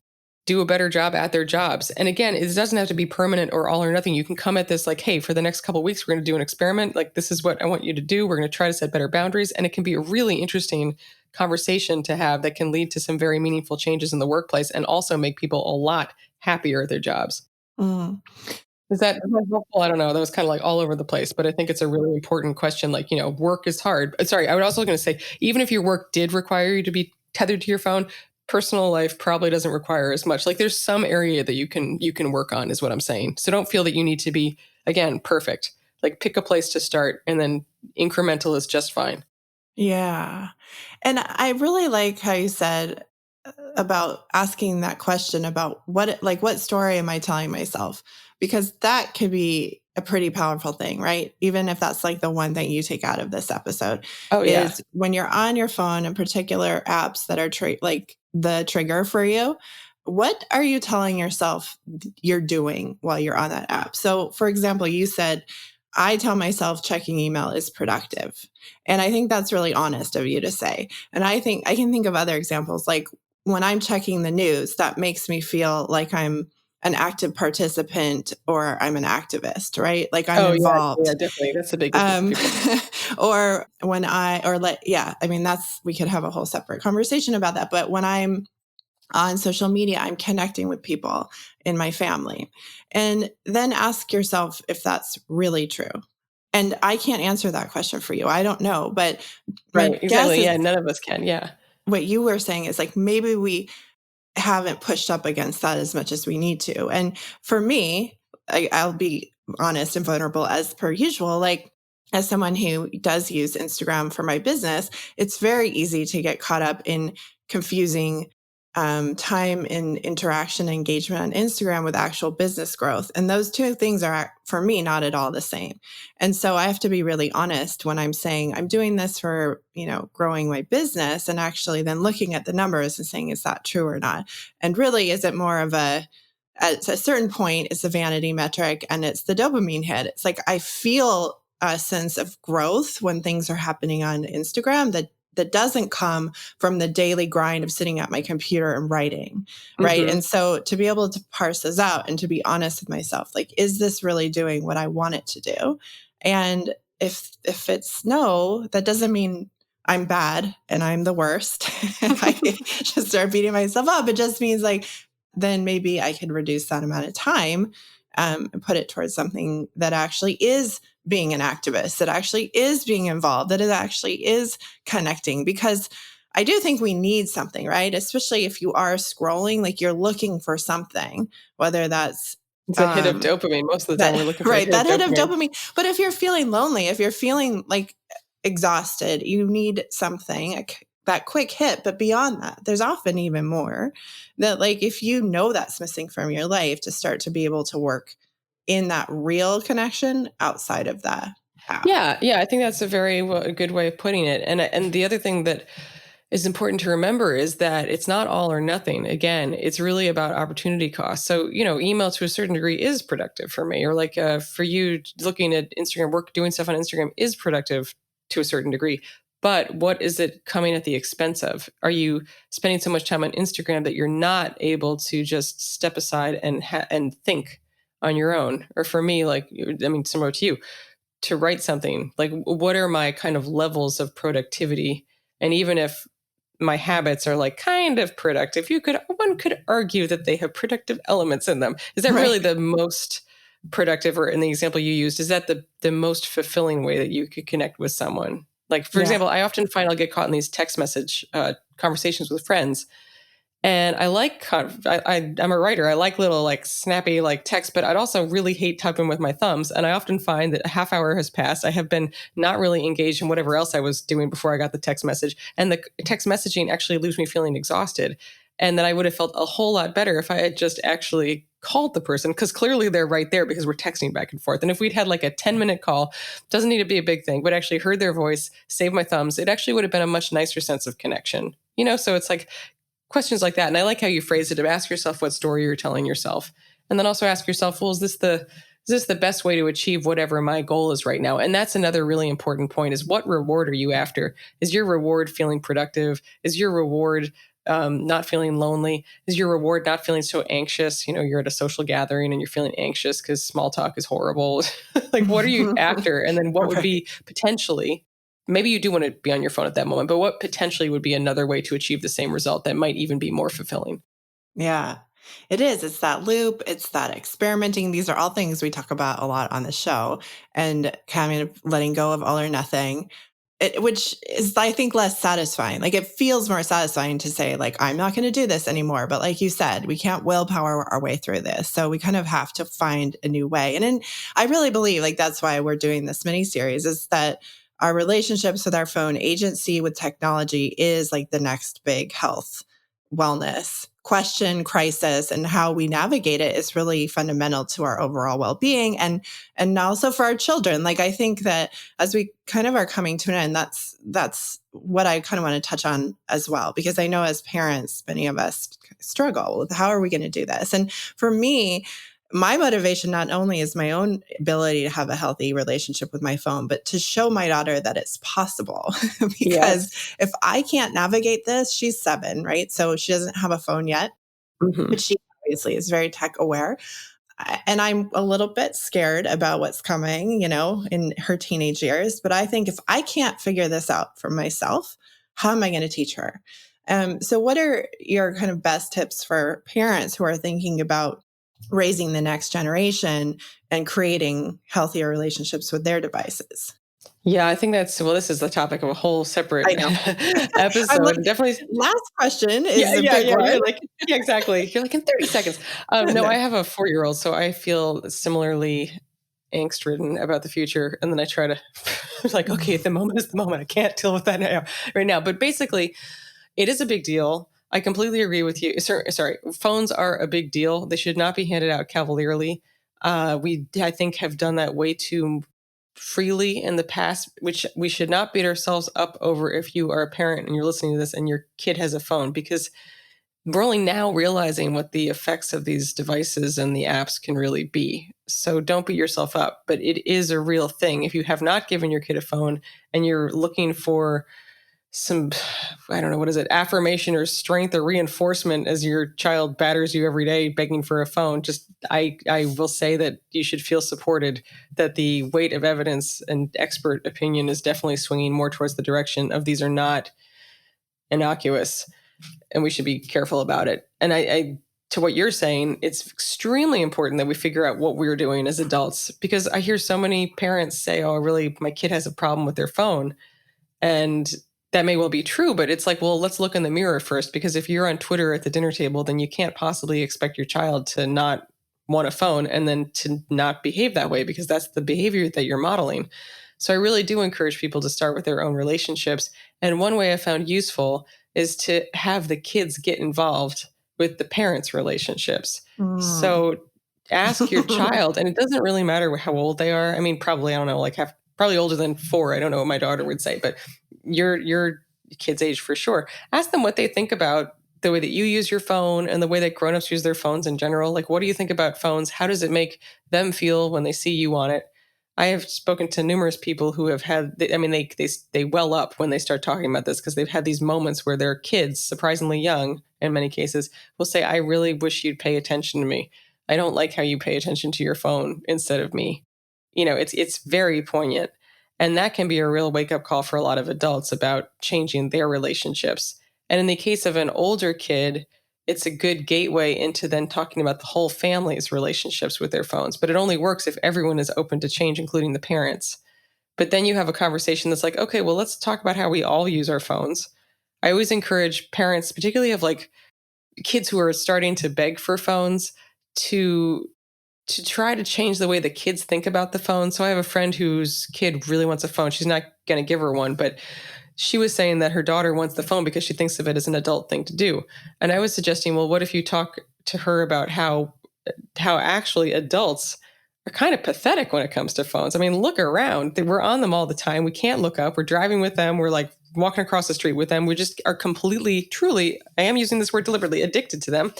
do a better job at their jobs. And again, it doesn't have to be permanent or all or nothing. You can come at this like, hey, for the next couple of weeks, we're going to do an experiment. Like, this is what I want you to do. We're going to try to set better boundaries. And it can be a really interesting conversation to have that can lead to some very meaningful changes in the workplace and also make people a lot happier at their jobs. Mm. Is that helpful? I don't know. That was kind of like all over the place, but I think it's a really important question. Like, work is hard. Sorry, I was also going to say, even if your work did require you to be tethered to your phone, personal life probably doesn't require as much. Like, there's some area that you can work on, is what I'm saying. So don't feel that you need to be, again, perfect. Like, pick a place to start, and then incremental is just fine. Yeah. And I really like how you said about asking that question about what story am I telling myself? Because that could be a pretty powerful thing, right? Even if that's like the one thing you take out of this episode, Oh, yeah. is when you're on your phone and particular apps that are like the trigger for you, what are you telling yourself you're doing while you're on that app? So for example, you said, I tell myself checking email is productive. And I think that's really honest of you to say. And I think I can think of other examples, like when I'm checking the news, that makes me feel like I'm an active participant or I'm an activist, right? Like I'm involved. Yeah, definitely. That's the big difference. Or when I mean, we could have a whole separate conversation about that. But when I'm on social media, I'm connecting with people in my family. And then ask yourself if that's really true. And I can't answer that question for you. I don't know. But my Right. guess Exactly. is Yeah. None of us can. Yeah. what you were saying is like maybe we haven't pushed up against that as much as we need to. And for me, I'll be honest and vulnerable as per usual. Like, as someone who does use Instagram for my business, it's very easy to get caught up in confusing time and interaction and engagement on Instagram with actual business growth. And those two things are, for me, not at all the same. And so I have to be really honest when I'm saying I'm doing this for, growing my business, and actually then looking at the numbers and saying, is that true or not? And really, is it more of at a certain point, it's a vanity metric and it's the dopamine hit. It's like I feel a sense of growth when things are happening on Instagram that doesn't come from the daily grind of sitting at my computer and writing, right? Mm-hmm. And so to be able to parse this out and to be honest with myself, like, is this really doing what I want it to do? And if it's no, that doesn't mean I'm bad and I'm the worst. I just start beating myself up. It just means like, then maybe I could reduce that amount of time and put it towards something that actually is being an activist, that actually is being involved, that it actually is connecting. Because I do think we need something, right? Especially if you are scrolling, like you're looking for something, whether that's It's a hit of dopamine. Most of the time we're looking for right, that hit of dopamine. dopamine. But if you're feeling lonely, if you're feeling like exhausted, you need something, that quick hit. But beyond that, there's often even more that, like, if you know that's missing from your life, to start to be able to work in that real connection outside of that app. Yeah. I think that's a good way of putting it. And the other thing that is important to remember is that it's not all or nothing. Again, it's really about opportunity cost. So, email to a certain degree is productive for me, or like for you looking at Instagram work, doing stuff on Instagram is productive to a certain degree. But what is it coming at the expense of? Are you spending so much time on Instagram that you're not able to just step aside and think on your own? Or for me, similar to you, to write something, like what are my kind of levels of productivity? And even if my habits are like kind of productive, one could argue that they have productive elements in them. Is that really the most productive, or in the example you used, is that the most fulfilling way that you could connect with someone? Like, for example, I often find I'll get caught in these text message conversations with friends. And I'm a writer. I like little like snappy like text, but I'd also really hate typing with my thumbs. And I often find that a half hour has passed. I have been not really engaged in whatever else I was doing before I got the text message. And the text messaging actually leaves me feeling exhausted. And then I would have felt a whole lot better if I had just actually called the person, because clearly they're right there because we're texting back and forth. And if we'd had like a 10-minute call, doesn't need to be a big thing, but actually heard their voice, saved my thumbs, it actually would have been a much nicer sense of connection. So it's like questions like that. And I like how you phrase it, to ask yourself what story you're telling yourself. And then also ask yourself, well, is this the best way to achieve whatever my goal is right now? And that's another really important point, is what reward are you after? Is your reward feeling productive? Is your reward not feeling lonely? Is your reward not feeling so anxious? You're at a social gathering and you're feeling anxious because small talk is horrible. Like, what are you after? And then what would be potentially, maybe you do want to be on your phone at that moment, but what potentially would be another way to achieve the same result that might even be more fulfilling? Yeah, it is. It's that loop. It's that experimenting. These are all things we talk about a lot on the show, and kind of letting go of all or nothing, which is, I think, less satisfying. Like, it feels more satisfying to say, like, I'm not going to do this anymore. But like you said, we can't willpower our way through this. So we kind of have to find a new way. I really believe, like, that's why we're doing this mini series, is that our relationships with our phone, agency with technology, is like the next big health wellness question, crisis, and how we navigate it is really fundamental to our overall well-being, and also for our children. Like, I think that as we kind of are coming to an end, that's what I kind of want to touch on as well, because I know as parents, many of us struggle with how are we going to do this. And for me, my motivation not only is my own ability to have a healthy relationship with my phone, but to show my daughter that it's possible. Because if I can't navigate this, she's 7, right? So she doesn't have a phone yet, but she obviously is very tech aware. And I'm a little bit scared about what's coming, in her teenage years. But I think if I can't figure this out for myself, how am I going to teach her? So what are your kind of best tips for parents who are thinking about raising the next generation and creating healthier relationships with their devices? Yeah, I think this is the topic of a whole separate I know. I'm episode. like, Definitely. last question is a big one. You're like, yeah, exactly. You're like, in 30 seconds. No, I have a 4-year-old, so I feel similarly angst-ridden about the future. And then I try to, like, okay, the moment is the moment. I can't deal with that right now. But basically, it is a big deal. I completely agree with you. Sorry, phones are a big deal. They should not be handed out cavalierly. I think, have done that way too freely in the past, which we should not beat ourselves up over if you are a parent and you're listening to this and your kid has a phone, because we're only now realizing what the effects of these devices and the apps can really be. So don't beat yourself up, but it is a real thing. If you have not given your kid a phone and you're looking for some, I don't know, what is it, affirmation or strength or reinforcement as your child batters you every day begging for a phone, just I will say that you should feel supported, that the weight of evidence and expert opinion is definitely swinging more towards the direction of these are not innocuous and we should be careful about it. And I to what you're saying, it's extremely important that we figure out what we're doing as adults, because I hear so many parents say, oh, really, my kid has a problem with their phone. And that may well be true, but it's like, well, let's look in the mirror first, because if you're on Twitter at the dinner table, then you can't possibly expect your child to not want a phone and then to not behave that way, because that's the behavior that you're modeling. So I really do encourage people to start with their own relationships. And one way I found useful is to have the kids get involved with the parents' relationships. So ask your child, and it doesn't really matter how old they are. I mean, probably, I don't know, like probably older than 4. I don't know what my daughter would say, but your kid's age for sure. Ask them what they think about the way that you use your phone and the way that grown-ups use their phones in general. Like, what do you think about phones? How does it make them feel when they see you on it? I have spoken to numerous people who have had, I mean, they well up when they start talking about this because they've had these moments where their kids, surprisingly young in many cases, will say, I really wish you'd pay attention to me. I don't like how you pay attention to your phone instead of me. It's very poignant. And that can be a real wake up call for a lot of adults about changing their relationships. And in the case of an older kid, it's a good gateway into then talking about the whole family's relationships with their phones. But it only works if everyone is open to change, including the parents. But then you have a conversation that's like, okay, well, let's talk about how we all use our phones. I always encourage parents, particularly of like kids who are starting to beg for phones, to try to change the way the kids think about the phone. So I have a friend whose kid really wants a phone. She's not going to give her one, but she was saying that her daughter wants the phone because she thinks of it as an adult thing to do. And I was suggesting, well, what if you talk to her about how actually adults are kind of pathetic when it comes to phones. I mean, look around. We're on them all the time. We can't look up. We're driving with them. We're like walking across the street with them. We just are completely, truly, I am using this word deliberately, addicted to them.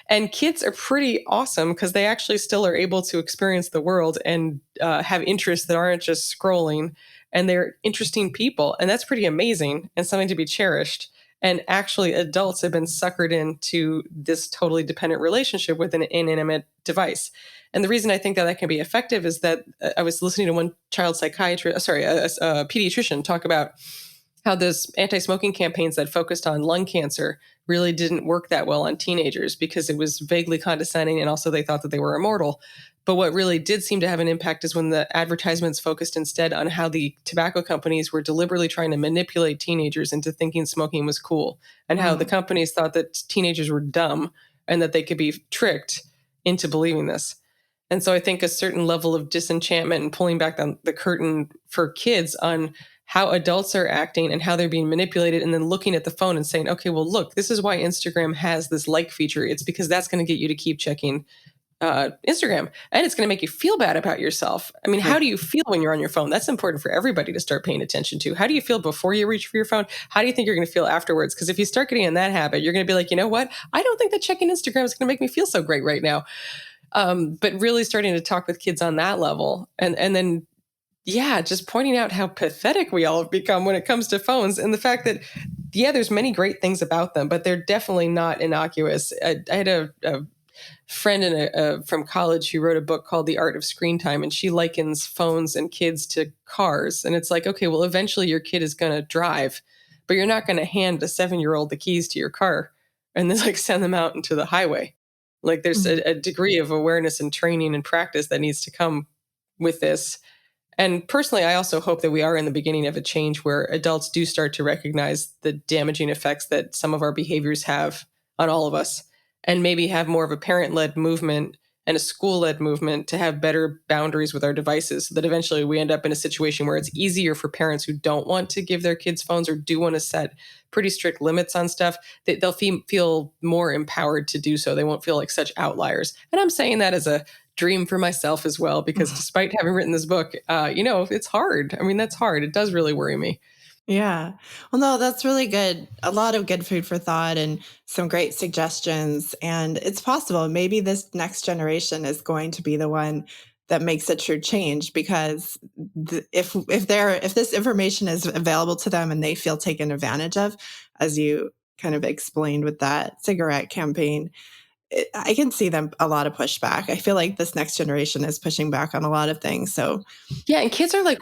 And kids are pretty awesome because they actually still are able to experience the world and have interests that aren't just scrolling. And they're interesting people. And that's pretty amazing and something to be cherished. And actually, adults have been suckered into this totally dependent relationship with an inanimate device. And the reason I think that can be effective is that I was listening to one child psychiatrist, a pediatrician, talk about how those anti-smoking campaigns that focused on lung cancer really didn't work that well on teenagers because it was vaguely condescending and also they thought that they were immortal. But what really did seem to have an impact is when the advertisements focused instead on how the tobacco companies were deliberately trying to manipulate teenagers into thinking smoking was cool, and how the companies thought that teenagers were dumb and that they could be tricked into believing this. And so I think a certain level of disenchantment and pulling back the curtain for kids on how adults are acting and how they're being manipulated, and then looking at the phone and saying, okay, well, look, this is why Instagram has this like feature. It's because that's going to get you to keep checking Instagram, and it's going to make you feel bad about yourself. I mean, how do you feel when you're on your phone? That's important for everybody to start paying attention to. How do you feel before you reach for your phone? How do you think you're going to feel afterwards? Because if you start getting in that habit, you're going to be like, you know what? I don't think that checking Instagram is going to make me feel so great right now. But really starting to talk with kids on that level, and then, yeah, just pointing out how pathetic we all have become when it comes to phones, and the fact that, yeah, there's many great things about them, but they're definitely not innocuous. I had a friend from college who wrote a book called The Art of Screen Time, and she likens phones and kids to cars. And it's like, okay, well, eventually your kid is going to drive, but you're not going to hand a 7-year-old the keys to your car and then like send them out into the highway. Like there's a degree of awareness and training and practice that needs to come with this. And personally, I also hope that we are in the beginning of a change where adults do start to recognize the damaging effects that some of our behaviors have on all of us, and maybe have more of a parent-led movement and a school-led movement to have better boundaries with our devices, so that eventually we end up in a situation where it's easier for parents who don't want to give their kids phones or do want to set pretty strict limits on stuff. They'll feel more empowered to do so. They won't feel like such outliers. And I'm saying that as a dream for myself as well, because despite having written this book, it's hard. I mean, that's hard. It does really worry me. Yeah. Well, no, that's really good. A lot of good food for thought and some great suggestions. And it's possible maybe this next generation is going to be the one that makes a true change, because if this information is available to them and they feel taken advantage of, as you kind of explained with that cigarette campaign, I can see them a lot of pushback. I feel like this next generation is pushing back on a lot of things. So Yeah, and kids are like,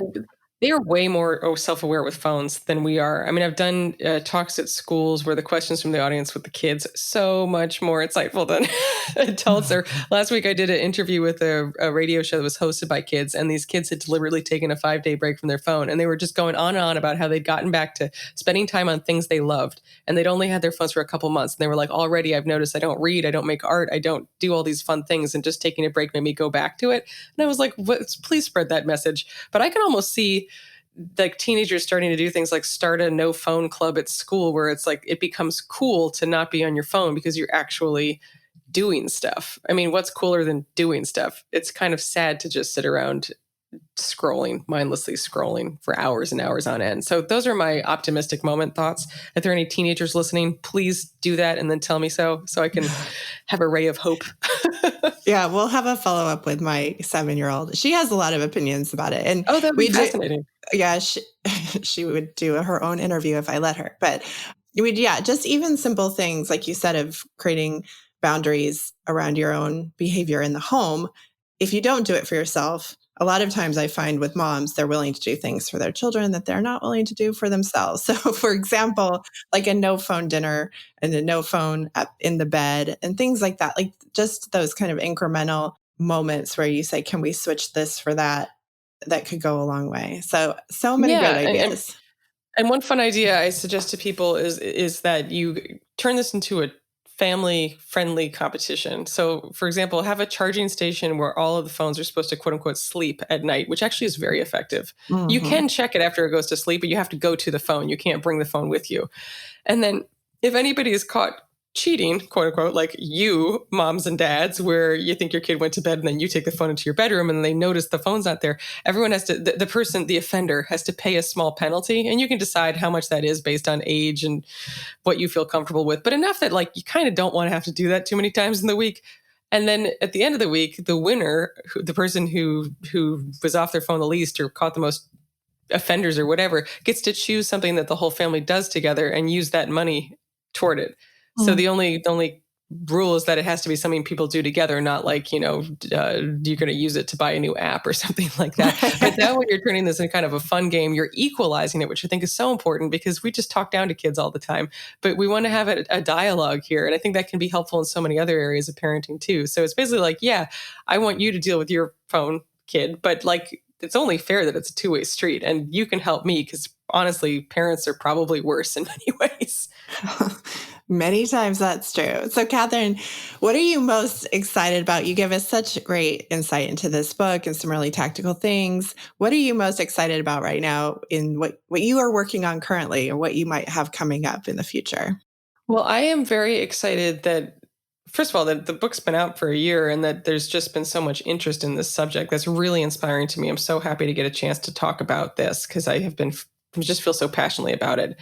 they are way more self-aware with phones than we are. I mean, I've done talks at schools where the questions from the audience with the kids so much more insightful than adults. Or last week I did an interview with a radio show that was hosted by kids, and these kids had deliberately taken a 5-day break from their phone, and they were just going on and on about how they'd gotten back to spending time on things they loved, and they'd only had their phones for a couple months, and they were like, already I've noticed I don't read, I don't make art, I don't do all these fun things, and just taking a break made me go back to it. And I was like, please spread that message. But I can almost see like teenagers starting to do things like start a no phone club at school, where it's like it becomes cool to not be on your phone because you're actually doing stuff. I mean, what's cooler than doing stuff? It's kind of sad to just sit around mindlessly scrolling for hours and hours on end. So those are my optimistic moment thoughts. If there are any teenagers listening, please do that and then tell me so I can have a ray of hope. Yeah, we'll have a follow-up with my 7-year-old. She has a lot of opinions about it. And that'd be fascinating. Yeah, she would do her own interview if I let her. But just even simple things, like you said, of creating boundaries around your own behavior in the home. If you don't do it for yourself, a lot of times I find with moms, they're willing to do things for their children that they're not willing to do for themselves. So for example, like a no phone dinner and a no phone in the bed and things like that, like just those kind of incremental moments where you say, can we switch this for that? That could go a long way. So many great ideas. And one fun idea I suggest to people is that you turn this into a family-friendly competition. So, for example, have a charging station where all of the phones are supposed to quote unquote sleep at night, which actually is very effective. Mm-hmm. You can check it after it goes to sleep, but you have to go to the phone. You can't bring the phone with you. And then if anybody is caught cheating, quote unquote, like you, moms and dads, where you think your kid went to bed and then you take the phone into your bedroom and they notice the phone's not there, everyone has to, the offender has to pay a small penalty. And you can decide how much that is based on age and what you feel comfortable with, but enough that like you kind of don't want to have to do that too many times in the week. And then at the end of the week, the winner, the person who was off their phone the least or caught the most offenders or whatever, gets to choose something that the whole family does together and use that money toward it. So the only rule is that it has to be something people do together, not like, you're going to use it to buy a new app or something like that. But that way you're turning this into kind of a fun game. You're equalizing it, which I think is so important because we just talk down to kids all the time. But we want to have a dialogue here. And I think that can be helpful in so many other areas of parenting too. So it's basically like, yeah, I want you to deal with your phone, kid, but like, it's only fair that it's a two-way street and you can help me because honestly, parents are probably worse in many ways. Many times that's true. So Catherine, what are you most excited about? You give us such great insight into this book and some really tactical things. What are you most excited about right now in what you are working on currently or what you might have coming up in the future? Well, I am very excited that, first of all, that the book's been out for a year and that there's just been so much interest in this subject. That's really inspiring to me. I'm so happy to get a chance to talk about this because I just feel so passionately about it.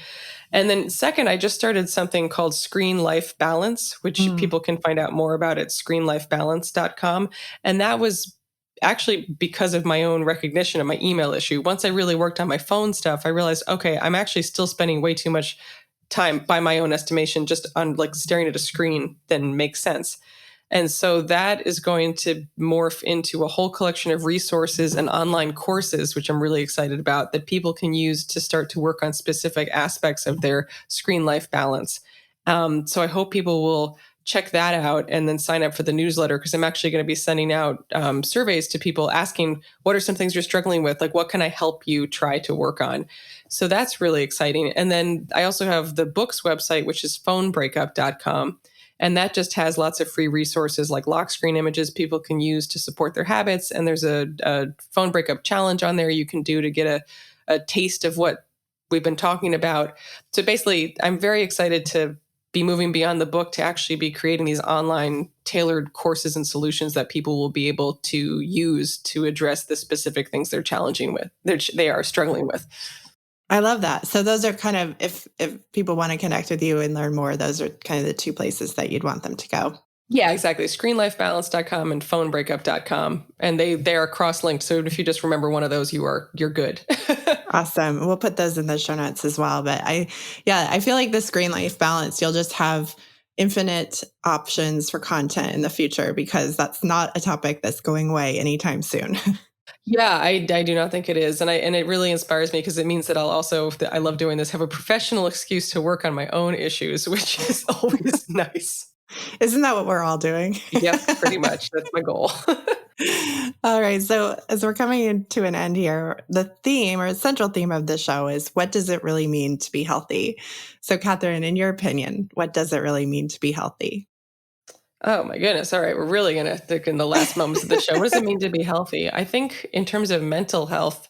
And then second, I just started something called Screen Life Balance, which people can find out more about at screenlifebalance.com. And that was actually because of my own recognition of my email issue. Once I really worked on my phone stuff, I realized, okay, I'm actually still spending way too much time by my own estimation, just on like staring at a screen than makes sense. And so that is going to morph into a whole collection of resources and online courses, which I'm really excited about, that people can use to start to work on specific aspects of their screen life balance. So I hope people will check that out and then sign up for the newsletter because I'm actually going to be sending out surveys to people asking, what are some things you're struggling with? Like, what can I help you try to work on? So that's really exciting. And then I also have the book's website, which is phonebreakup.com. And that just has lots of free resources like lock screen images people can use to support their habits. And there's a phone breakup challenge on there you can do to get a taste of what we've been talking about. So basically, I'm very excited to be moving beyond the book to actually be creating these online tailored courses and solutions that people will be able to use to address the specific things they're challenging with, they are struggling with. I love that. So those are kind of, if people want to connect with you and learn more, those are kind of the two places that you'd want them to go. Yeah, exactly. Screenlifebalance.com and phonebreakup.com. And they are cross-linked. So if you just remember one of those, you're good. Awesome. We'll put those in the show notes as well. But I feel like the Screen Life Balance, you'll just have infinite options for content in the future because that's not a topic that's going away anytime soon. Yeah, I do not think it is. And it really inspires me because it means that I love doing this, have a professional excuse to work on my own issues, which is always nice. Isn't that what we're all doing? Yep, pretty much. That's my goal. All right. So as we're coming to an end here, the theme or central theme of the show is what does it really mean to be healthy? So Catherine, in your opinion, what does it really mean to be healthy? Oh my goodness. All right. We're really going to think in the last moments of the show. What does it mean to be healthy? I think in terms of mental health,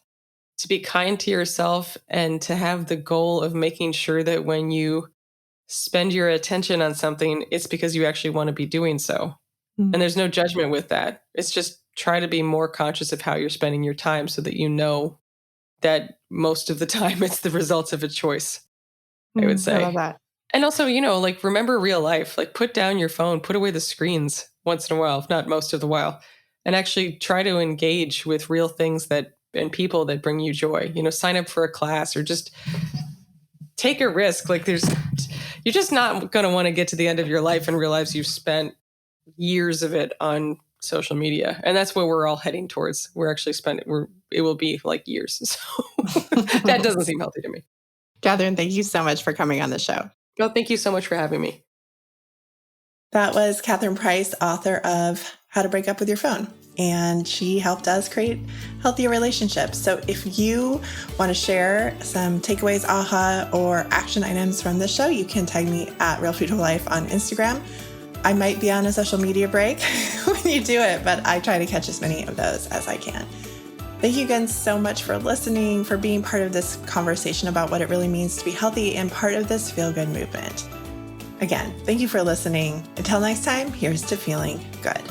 to be kind to yourself and to have the goal of making sure that when you spend your attention on something, it's because you actually want to be doing so. And there's no judgment with that. It's just try to be more conscious of how you're spending your time so that you know that most of the time it's the results of a choice, I would say. I love that. And also, like remember real life, like put down your phone, put away the screens once in a while, if not most of the while, and actually try to engage with real things and people that bring you joy. Sign up for a class or just take a risk. Like you're just not going to want to get to the end of your life and realize you've spent years of it on social media. And that's where we're all heading towards. We're actually it will be like years. So that doesn't seem healthy to me. Catherine, thank you so much for coming on the show. Well, thank you so much for having me. That was Catherine Price, author of How to Break Up with Your Phone. And she helped us create healthier relationships. So if you want to share some takeaways, aha, or action items from this show, you can tag me at Real Food of Life on Instagram. I might be on a social media break when you do it, but I try to catch as many of those as I can. Thank you again so much for listening, for being part of this conversation about what it really means to be healthy and part of this feel-good movement. Again, thank you for listening. Until next time, here's to feeling good.